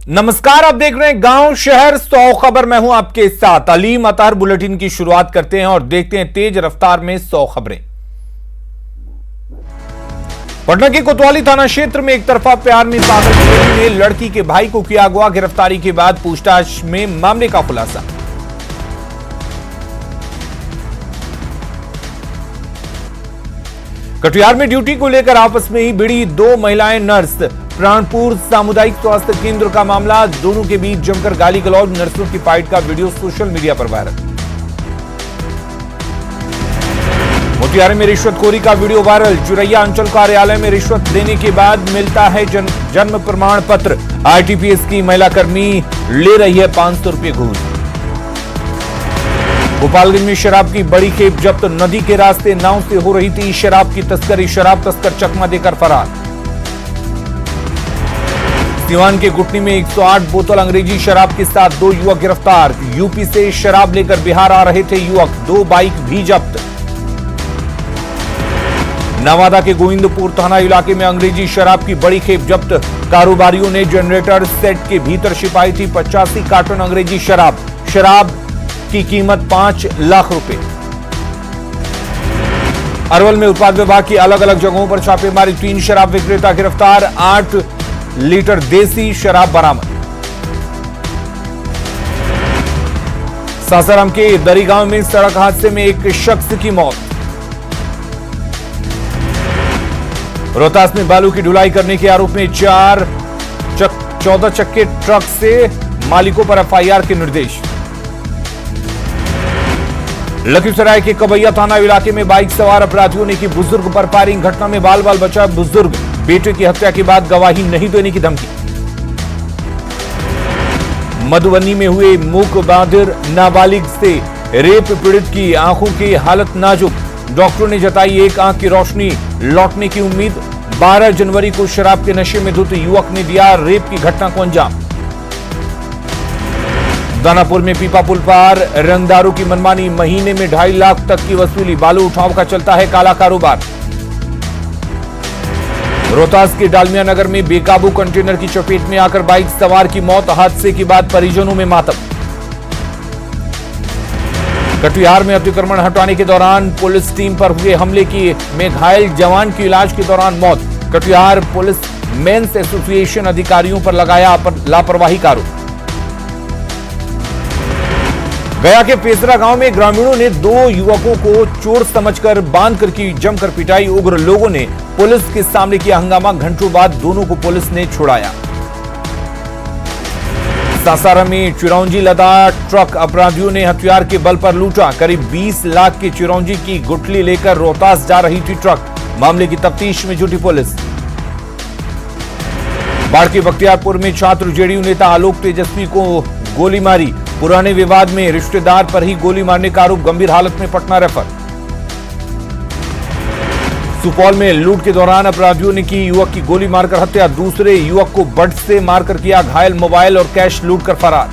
नमस्कार, आप देख रहे हैं गांव शहर 100 खबर। मैं हूं आपके साथ अलीम अतार। बुलेटिन की शुरुआत करते हैं और देखते हैं तेज रफ्तार में 100 खबरें। पटना के कोतवाली थाना क्षेत्र में एक तरफा प्यार में पागल युवती ने लड़की के भाई को किया अगवा। गिरफ्तारी के बाद पूछताछ में मामले का खुलासा। कटिहार में ड्यूटी को लेकर आपस में ही भिड़ी दो महिलाएं नर्स। प्राणपुर सामुदायिक स्वास्थ्य केंद्र का मामला, दोनों के बीच जमकर गाली गलौज, नर्सों की फाइट का वीडियो सोशल मीडिया पर वायरल। मोतिहारी में रिश्वतखोरी का वीडियो वायरल। चुरैया अंचल कार्यालय में रिश्वत देने के बाद मिलता है जन्म प्रमाण पत्र। आरटीपीएस की महिला कर्मी ले रही है 500 रुपये घूस। गोपालगंज में शराब की बड़ी खेप जब्त। नदी के रास्ते नाव से हो रही थी शराब की तस्करी। शराब तस्कर चकमा देकर फरार। सिवान के गुटनी में 108 बोतल अंग्रेजी शराब के साथ दो युवक गिरफ्तार। यूपी से शराब लेकर बिहार आ रहे थे युवक। दो बाइक भी जब्त। नवादा के गोविंदपुर थाना इलाके में अंग्रेजी शराब की बड़ी खेप जब्त। कारोबारियों ने जनरेटर सेट के भीतर छिपाई थी 85 कार्टन अंग्रेजी शराब। शराब की कीमत 5 लाख रुपए। अरवल में उत्पाद विभाग की अलग अलग जगहों पर छापेमारी। 3 शराब विक्रेता गिरफ्तार। 8 लीटर देसी शराब बरामद। सासाराम के दरी गांव में सड़क हादसे में एक शख्स की मौत। रोहतास में बालू की ढुलाई करने के आरोप में 14 चक्के ट्रक से मालिकों पर एफआईआर के निर्देश। लखीसराय के कबैया थाना इलाके में बाइक सवार अपराधियों ने की बुजुर्ग पर फायरिंग। घटना में बाल बाल बचा बुजुर्ग। बेटे की हत्या के बाद गवाही नहीं देने की धमकी। मधुबनी में हुए मूक बधिर नाबालिग से रेप पीड़ित की आंखों की हालत नाजुक। डॉक्टरों ने जताई एक आंख की रोशनी लौटने की उम्मीद। 12 जनवरी को शराब के नशे में धुत युवक ने दिया रेप की घटना को अंजाम। दानापुर में पीपा पुल पार रंगदारों की मनमानी। महीने में 2.5 लाख तक की वसूली। बालू उठाव का चलता है काला कारोबार। रोहतास के डालमिया नगर में बेकाबू कंटेनर की चपेट में आकर बाइक सवार की मौत। हादसे के बाद परिजनों में मातम। कटिहार में अतिक्रमण हटाने के दौरान पुलिस टीम पर हुए हमले में घायल जवान की इलाज के दौरान मौत। कटिहार पुलिस मेंस एसोसिएशन अधिकारियों पर लगाया लापरवाही का आरोप। गया के पेसरा गांव में ग्रामीणों ने 2 युवकों को चोर समझकर बांधकर की जमकर पिटाई। उग्र लोगों ने पुलिस के सामने किया हंगामा। घंटों बाद दोनों को पुलिस ने छुड़ाया। सासाराम में चिरौंजी लदा ट्रक अपराधियों ने हथियार के बल पर लूटा। करीब 20 लाख की चिरौंजी की गुठली लेकर रोहतास जा रही थी ट्रक। मामले की तफ्तीश में जुटी पुलिस। बाढ़ के बख्तियारपुर में छात्र जेडीयू नेता आलोक तेजस्वी को गोली मारी। पुराने विवाद में रिश्तेदार पर ही गोली मारने का आरोप। गंभीर हालत में पटना रेफर। सुपौल में लूट के दौरान अपराधियों ने की युवक की गोली मारकर हत्या। दूसरे युवक को बट से मारकर किया घायल। मोबाइल और कैश लूटकर फरार।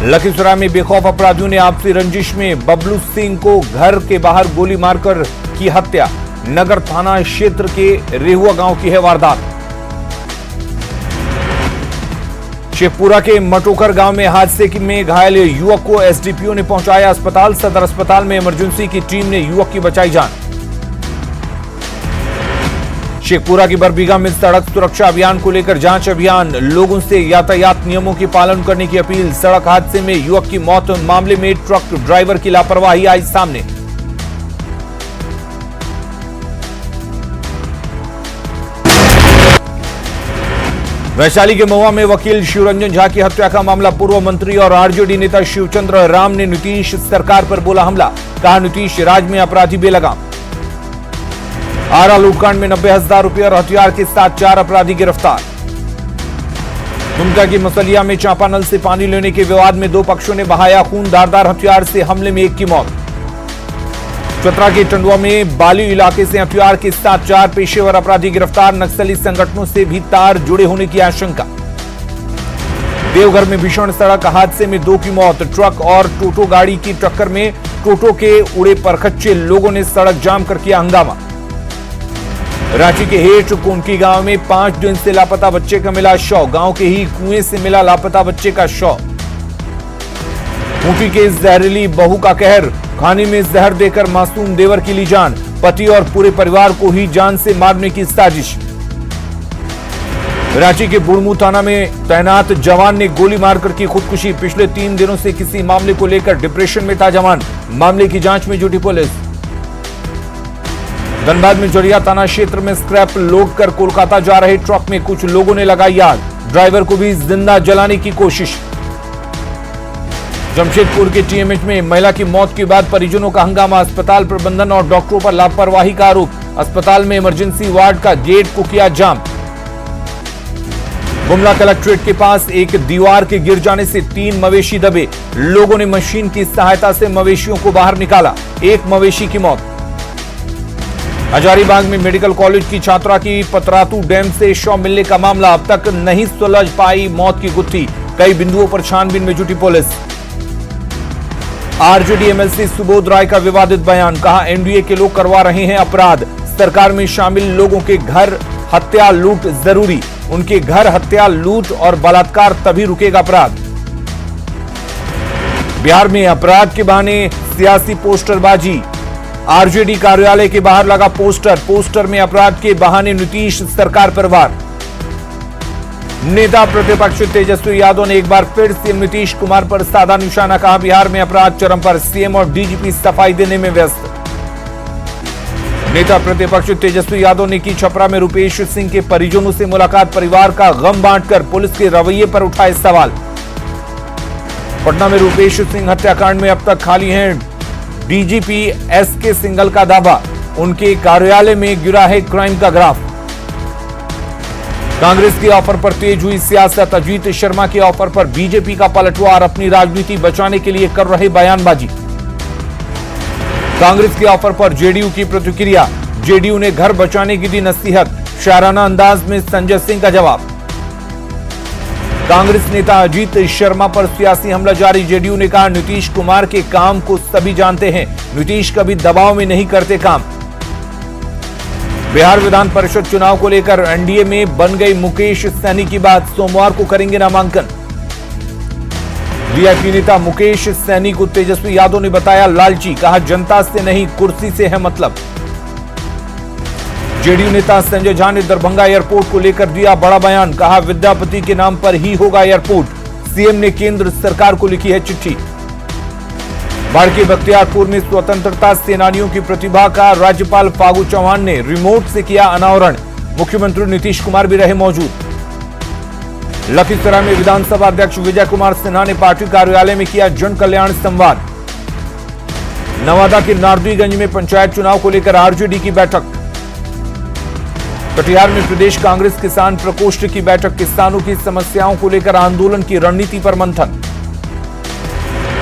लखीसराय में बेखौफ अपराधियों ने आपसी रंजिश में बबलू सिंह को घर के बाहर गोली मारकर की हत्या। नगर थाना क्षेत्र के रेहुआ गांव की है वारदात। शेखपुरा के मटोकर गांव में हादसे में घायल युवक को एसडीपीओ ने पहुंचाया अस्पताल। सदर अस्पताल में इमरजेंसी की टीम ने युवक की बचाई जान। शेखपुरा की बरबीघा में सड़क सुरक्षा अभियान को लेकर जांच अभियान। लोगों से यातायात नियमों की पालन करने की अपील। सड़क हादसे में युवक की मौत मामले में ट्रक ड्राइवर की लापरवाही आई सामने। वैशाली के महुआ में वकील शिवरंजन झा की हत्या का मामला। पूर्व मंत्री और आरजेडी नेता शिवचंद्र राम ने नीतीश सरकार पर बोला हमला। कहा नीतीश राज में अपराधी बेलगाम। आरा लूटकांड में 90,000 रुपये और हथियार के साथ 4 अपराधी गिरफ्तार। दुमका की मसलिया में चापानल से पानी लेने के विवाद में 2 पक्षों ने बहाया खून। धारदार हथियार से हमले में एक की मौत। चतरा के टंडवा में बाली इलाके से हथियार के साथ 4 पेशेवर अपराधी गिरफ्तार। नक्सली संगठनों से भी तार जुड़े होने की आशंका। देवघर में भीषण सड़क हादसे में 2 की मौत। ट्रक और टोटो गाड़ी की टक्कर में टोटो के उड़े परखच्चे। लोगों ने सड़क जाम कर किया हंगामा। रांची के हेठ कोनकी गांव में 5 दिन से लापता बच्चे का मिला शव। गांव के ही कुएं से मिला लापता बच्चे का शव। खूंटी के जहरीली बहू का कहर। खाने में जहर देकर मासूम देवर की ली जान। पति और पूरे परिवार को ही जान से मारने की साजिश। रांची के बुढ़मू थाना में तैनात जवान ने गोली मारकर की खुदकुशी। पिछले 3 दिनों से किसी मामले को लेकर डिप्रेशन में था जवान। मामले की जांच में जुटी पुलिस। धनबाद में जड़िया थाना क्षेत्र में स्क्रैप लोड कर कोलकाता जा रहे ट्रक में कुछ लोगों ने लगाई आग। ड्राइवर को भी जिंदा जलाने की कोशिश। जमशेदपुर के टीएमएच में महिला की मौत के बाद परिजनों का हंगामा। अस्पताल प्रबंधन और डॉक्टरों पर लापरवाही का आरोप। अस्पताल में इमरजेंसी वार्ड का गेट को किया जाम। गुमला कलेक्ट्रेट के पास एक दीवार के गिर जाने से 3 मवेशी दबे। लोगों ने मशीन की सहायता से मवेशियों को बाहर निकाला। एक मवेशी की मौत। हजारीबाग में मेडिकल कॉलेज की छात्रा की पतरातू डैम से शव मिलने का मामला। अब तक नहीं सुलझ पाई मौत की गुत्थी। कई बिंदुओं पर छानबीन में जुटी police. RJD MLC Subodh Rai का विवादित बयान। कहा एनडीए के लोग करवा रहे हैं अपराध। सरकार में शामिल लोगों के घर हत्या लूट जरूरी। उनके घर हत्या लूट और बलात्कार तभी रुकेगा अपराध। बिहार में अपराध के बहाने सियासी पोस्टरबाजी। आरजेडी कार्यालय के बाहर लगा पोस्टर में अपराध के बहाने नीतीश सरकार पर वार। नेता प्रतिपक्ष तेजस्वी यादव ने एक बार फिर सीएम नीतीश कुमार पर साधा निशाना। कहा बिहार में अपराध चरम पर। सीएम और डीजीपी सफाई देने में व्यस्त। नेता प्रतिपक्ष तेजस्वी यादव ने की छपरा में रुपेश सिंह के परिजनों से मुलाकात। परिवार का गम बांटकर पुलिस के रवैये पर उठाए सवाल। पटना में रुपेश सिंह हत्याकांड में अब तक खाली हैं डीजीपी एसके सिंघल का दावा। उनके कार्यालय में गिरा है क्राइम का ग्राफ। कांग्रेस के ऑफर पर तेज हुई सियासत। अजीत शर्मा के ऑफर पर बीजेपी का पलटवार। अपनी राजनीति बचाने के लिए कर रहे बयानबाजी। कांग्रेस के ऑफर पर जेडीयू की प्रतिक्रिया। जेडीयू ने घर बचाने की दी नसीहत। शायराना अंदाज में संजय सिंह का जवाब। कांग्रेस नेता अजीत शर्मा पर सियासी हमला जारी। जेडीयू ने कहा नीतीश कुमार के काम को सभी जानते हैं। नीतीश कभी दबाव में नहीं करते काम। बिहार विधान परिषद चुनाव को लेकर एनडीए में बन गई मुकेश सहनी की बात। सोमवार को करेंगे नामांकन। वीआईपी नेता मुकेश सहनी को तेजस्वी यादव ने बताया लालची। कहा जनता से नहीं कुर्सी से है मतलब। जेडीयू नेता संजय झा ने दरभंगा एयरपोर्ट को लेकर दिया बड़ा बयान। कहा विद्यापति के नाम पर ही होगा एयरपोर्ट। सीएम ने केंद्र सरकार को लिखी है चिट्ठी। बाढ़ के बख्तियारपुर में स्वतंत्रता सेनानियों की प्रतिभा का राज्यपाल फागू चौहान ने रिमोट से किया अनावरण। मुख्यमंत्री नीतीश कुमार भी रहे मौजूद। लखीसराय में विधानसभा अध्यक्ष विजय कुमार सिन्हा ने पार्टी कार्यालय में किया जन कल्याण संवाद। नवादा के नारदीगंज में पंचायत चुनाव को लेकर आरजेडी की बैठक। कटिहार में प्रदेश कांग्रेस किसान प्रकोष्ठ की बैठक। किसानों की समस्याओं को लेकर आंदोलन की रणनीति पर मंथन।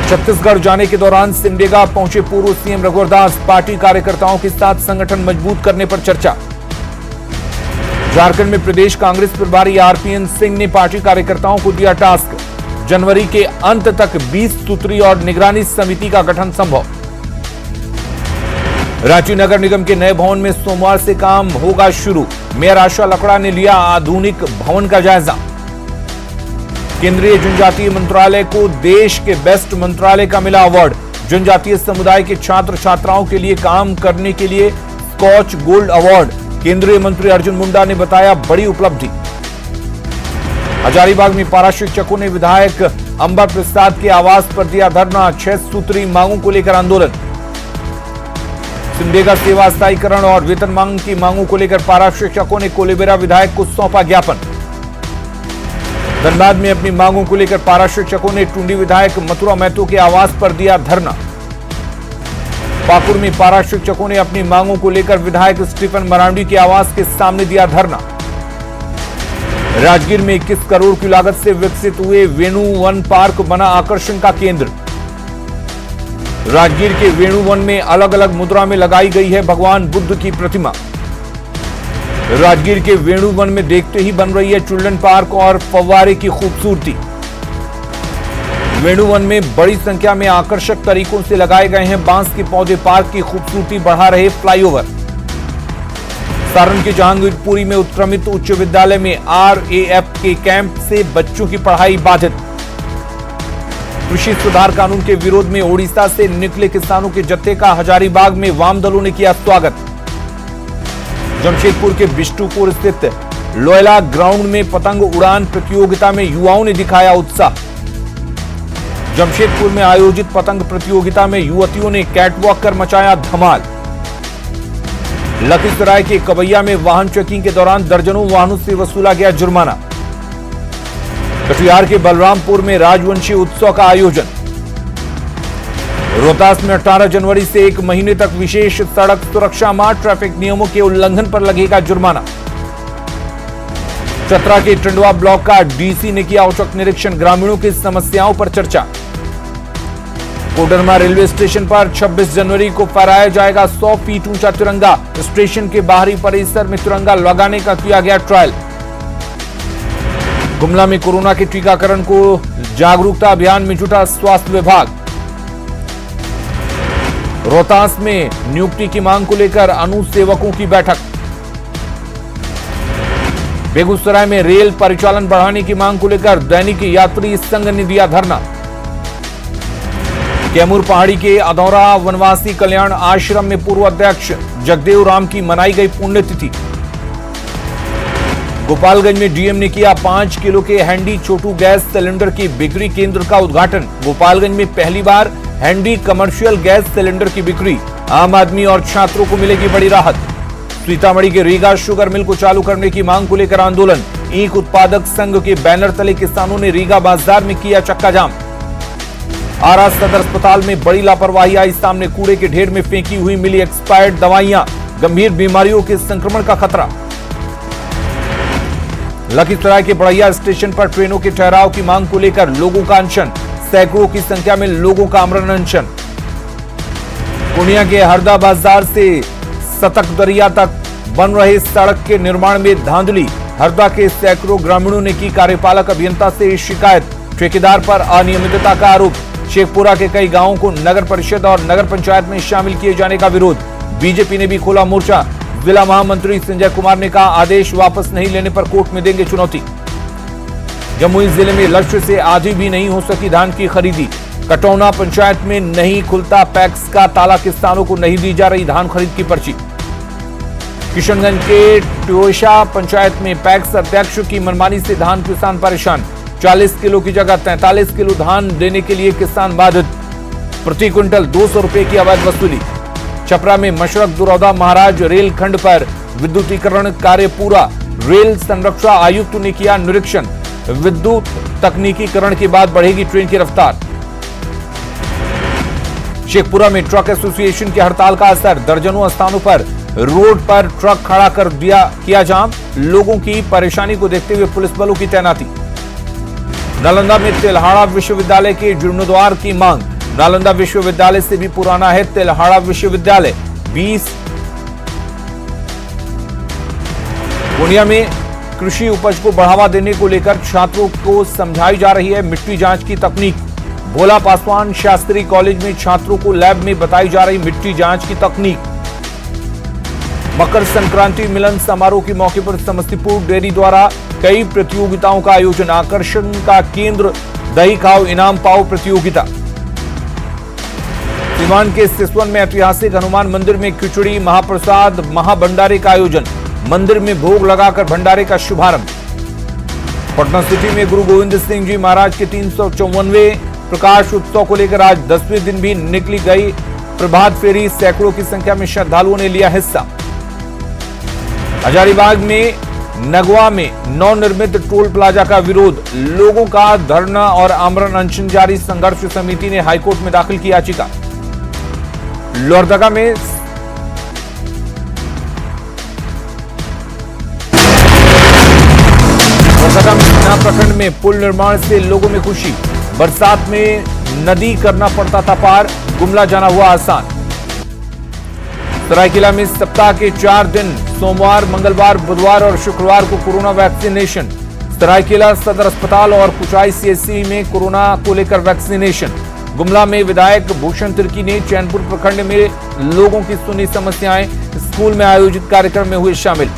छत्तीसगढ़ जाने के दौरान सिमडेगा पहुंचे पूर्व सीएम रघुवर दास। पार्टी कार्यकर्ताओं के साथ संगठन मजबूत करने पर चर्चा। झारखंड में प्रदेश कांग्रेस प्रभारी आरपीएन सिंह ने पार्टी कार्यकर्ताओं को दिया टास्क। जनवरी के अंत तक 20 सूत्री और निगरानी समिति का गठन संभव। रांची नगर निगम के नए भवन में सोमवार से काम होगा शुरू। मेयर आशा लकड़ा ने लिया आधुनिक भवन का जायजा। केंद्रीय जनजातीय मंत्रालय को देश के बेस्ट मंत्रालय का मिला अवार्ड। जनजातीय समुदाय के छात्र छात्राओं के लिए काम करने के लिए स्कॉच गोल्ड अवार्ड। केंद्रीय मंत्री अर्जुन मुंडा ने बताया बड़ी उपलब्धि। हजारीबाग में पारा शिक्षकों ने विधायक अंबर प्रसाद के आवास पर दिया धरना। 6 सूत्री मांगों को लेकर आंदोलन। सिमडेगा सेवा स्थायीकरण और वेतन मांग की मांगों को लेकर पारा शिक्षकों ने कोलेबेरा विधायक को सौंपा ज्ञापन। धनबाद में अपनी मांगों को लेकर पारा शिक्षकों ने टुंडी विधायक मथुरा महतो के आवास पर दिया धरना। पाकुड़ में पारा शिक्षकों ने अपनी मांगों को लेकर विधायक स्टीफन मरांडी के आवास के सामने दिया धरना। राजगीर में 21 करोड़ की लागत से विकसित हुए वेणु वन पार्क बना आकर्षण का केंद्र। राजगीर के वेणु वन में अलग अलग मुद्रा में लगाई गई है भगवान बुद्ध की प्रतिमा। राजगीर के वेणु वन में देखते ही बन रही है चिल्ड्रन पार्क और फव्वारे की खूबसूरती। वेणु वन में बड़ी संख्या में आकर्षक तरीकों से लगाए गए हैं बांस के पौधे। पार्क की खूबसूरती बढ़ा रहे फ्लाईओवर। सारण के जहांगीरपुरी में उत्क्रमित उच्च विद्यालय में RAF के कैंप से बच्चों की पढ़ाई बाधित। कृषि सुधार कानून के विरोध में ओडिशा से निकले किसानों के जत्थे का हजारीबाग में वाम दलों ने किया स्वागत। जमशेदपुर के बिष्टुपुर स्थित लोयला ग्राउंड में पतंग उड़ान प्रतियोगिता में युवाओं ने दिखाया उत्साह। जमशेदपुर में आयोजित पतंग प्रतियोगिता में युवतियों ने कैटवॉक कर मचाया धमाल। लखीसराय के कबैया में वाहन चेकिंग के दौरान दर्जनों वाहनों से वसूला गया जुर्माना। कटिहार के बलरामपुर में राजवंशी उत्सव का आयोजन। रोहतास में 18 जनवरी से 1 महीने तक विशेष सड़क सुरक्षा माह, ट्रैफिक नियमों के उल्लंघन पर लगेगा जुर्माना। चतरा के टंडवा ब्लॉक का डीसी ने किया औचक निरीक्षण, ग्रामीणों की समस्याओं पर चर्चा। कोडरमा रेलवे स्टेशन पर 26 जनवरी को फहराया जाएगा 100 फीट ऊंचा तिरंगा। स्टेशन के बाहरी परिसर में तिरंगा लगाने का किया गया ट्रायल। गुमला में कोरोना के टीकाकरण को जागरूकता अभियान में जुटा स्वास्थ्य विभाग। रोहतास में नियुक्ति की मांग को लेकर अनुसेवकों की बैठक। बेगूसराय में रेल परिचालन बढ़ाने की मांग को लेकर दैनिक यात्री संघ ने दिया धरना। कैमूर पहाड़ी के अधौरा वनवासी कल्याण आश्रम में पूर्व अध्यक्ष जगदेव राम की मनाई गई पुण्यतिथि। गोपालगंज में डीएम ने किया 5 किलो के हैंडी छोटू गैस सिलेंडर की बिक्री केंद्र का उद्घाटन। गोपालगंज में पहली बार हैंडी कमर्शियल गैस सिलेंडर की बिक्री। आम आदमी और छात्रों को मिलेगी बड़ी राहत। सीतामढ़ी के रीगा शुगर मिल को चालू करने की मांग को लेकर आंदोलन। ईंख उत्पादक संघ के बैनर तले किसानों ने रीगा बाजार में किया चक्का जाम। आरा सदर अस्पताल में बड़ी लापरवाही आई सामने, कूड़े के ढेर में फेंकी हुई मिली एक्सपायर्ड दवाइयां, गंभीर बीमारियों के संक्रमण का खतरा। लखीसराय के बड़ैया स्टेशन पर ट्रेनों के ठहराव की मांग को लेकर लोगों का अनशन, सैकड़ों की संख्या में लोगों का आमरण अनशन। पूर्णिया के हरदा बाजार से सतकदरिया तक बन रहे सड़क के निर्माण में धांधली। हरदा के सैकड़ों ग्रामीणों ने की कार्यपालक अभियंता से शिकायत, ठेकेदार पर अनियमितता का आरोप। शेखपुरा के कई गांवों को नगर परिषद और नगर पंचायत में शामिल किए जाने का विरोध। बीजेपी ने भी खोला मोर्चा। जिला महामंत्री संजय कुमार ने कहा, आदेश वापस नहीं लेने पर कोर्ट में देंगे चुनौती। जमुई जिले में लक्ष्य से आधी भी नहीं हो सकी धान की खरीदी। कटौना पंचायत में नहीं खुलता पैक्स का ताला, किसानों को नहीं दी जा रही धान खरीद की पर्ची। किशनगंज के टोशा पंचायत में पैक्स अध्यक्ष की मनमानी से धान किसान परेशान। 40 किलो की जगह 43 किलो धान देने के लिए किसान बाधित। प्रति क्विंटल 200 रुपए की अवैध वसूली। छपरा में मशरक दुरौदा महाराज रेल खंड पर विद्युतीकरण कार्य पूरा। रेल संरक्षा आयुक्त ने किया निरीक्षण। विद्युत तकनीकीकरण के बाद बढ़ेगी ट्रेन की रफ्तार। शेखपुरा में ट्रक एसोसिएशन की हड़ताल का असर, दर्जनों स्थानों पर रोड पर ट्रक खड़ा कर किया जाम। लोगों की परेशानी को देखते हुए पुलिस बलों की तैनाती। नालंदा में तेल्हाड़ा विश्वविद्यालय के जीर्णोद्धार की मांग। नालंदा विश्वविद्यालय से भी पुराना है तेल्हाड़ा विश्वविद्यालय। 20 पूर्णिया में कृषि उपज को बढ़ावा देने को लेकर छात्रों को समझाई जा रही है मिट्टी जांच की तकनीक। भोला पासवान शास्त्री कॉलेज में छात्रों को लैब में बताई जा रही मिट्टी जांच की तकनीक। मकर संक्रांति मिलन समारोह के मौके पर समस्तीपुर डेयरी द्वारा कई प्रतियोगिताओं का आयोजन। आकर्षण का केंद्र दही खाओ इनाम पाओ प्रतियोगिता। सीवान के सिसवन में ऐतिहासिक हनुमान मंदिर में खिचड़ी महाप्रसाद महाभंडारे का आयोजन। मंदिर में भोग लगाकर भंडारे का शुभारंभ। पटना सिटी में गुरु गोविंद सिंह जी महाराज के 354वें प्रकाश उत्सव को लेकर आज 10वें दिन भी निकली गई प्रभात फेरी। सैकड़ों की संख्या में श्रद्धालुओं ने लिया हिस्सा। हजारीबाग में नगवा में नवनिर्मित टोल प्लाजा का विरोध। लोगों का धरना और आमरण अनशन जारी। संघर्ष समिति ने हाईकोर्ट में दाखिल की याचिका। लोहरदगा में प्रखंड में पुल निर्माण से लोगों में खुशी। बरसात में नदी करना पड़ता था पार, गुमला जाना हुआ आसान। सरायकेला में सप्ताह के 4 दिन सोमवार, मंगलवार, बुधवार और शुक्रवार को कोरोना वैक्सीनेशन। सरायकेला सदर अस्पताल और कुचाई सीएचसी में कोरोना को लेकर वैक्सीनेशन। गुमला में विधायक भूषण तिर्की ने चैनपुर प्रखंड में लोगों की सुनी समस्याएं। स्कूल में आयोजित कार्यक्रम में हुए शामिल।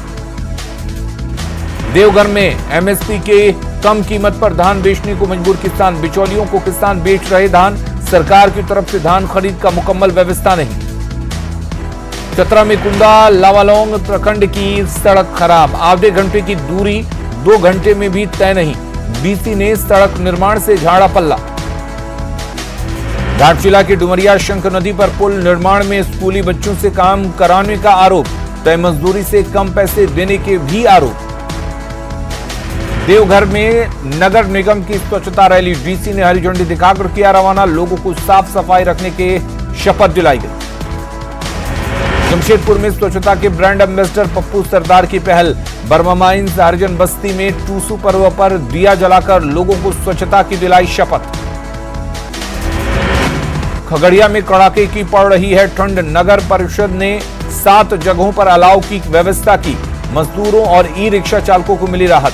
देवघर में एमएसपी के कम कीमत पर धान बेचने को मजबूर किसान, बिचौलियों को किसान बेच रहे धान, सरकार की तरफ से धान खरीद का मुकम्मल व्यवस्था नहीं। चतरा में कुंदा लावालोंग प्रखंड की सड़क खराब, आधे घंटे की दूरी 2 घंटे में भी तय नहीं, डीसी ने सड़क निर्माण से झाड़ा पल्ला। घाटशिला के डुमरिया शंख नदी पर पुल निर्माण में स्कूली बच्चों से काम कराने का आरोप, तय मजदूरी से कम पैसे देने के भी आरोप। देवघर में नगर निगम की स्वच्छता रैली, डीसी ने हरी झंडी दिखाकर किया रवाना, लोगों को साफ सफाई रखने के शपथ दिलाई गई। जमशेदपुर में स्वच्छता के ब्रांड एम्बेसडर पप्पू सरदार की पहल, बर्मा माइंस हरिजन बस्ती में टूसू पर्व पर दिया जलाकर लोगों को स्वच्छता की दिलाई शपथ। खगड़िया में कड़ाके की पड़ रही है ठंड, नगर परिषद ने 7 जगहों पर अलाव की व्यवस्था की, मजदूरों और ई रिक्शा चालकों को मिली राहत।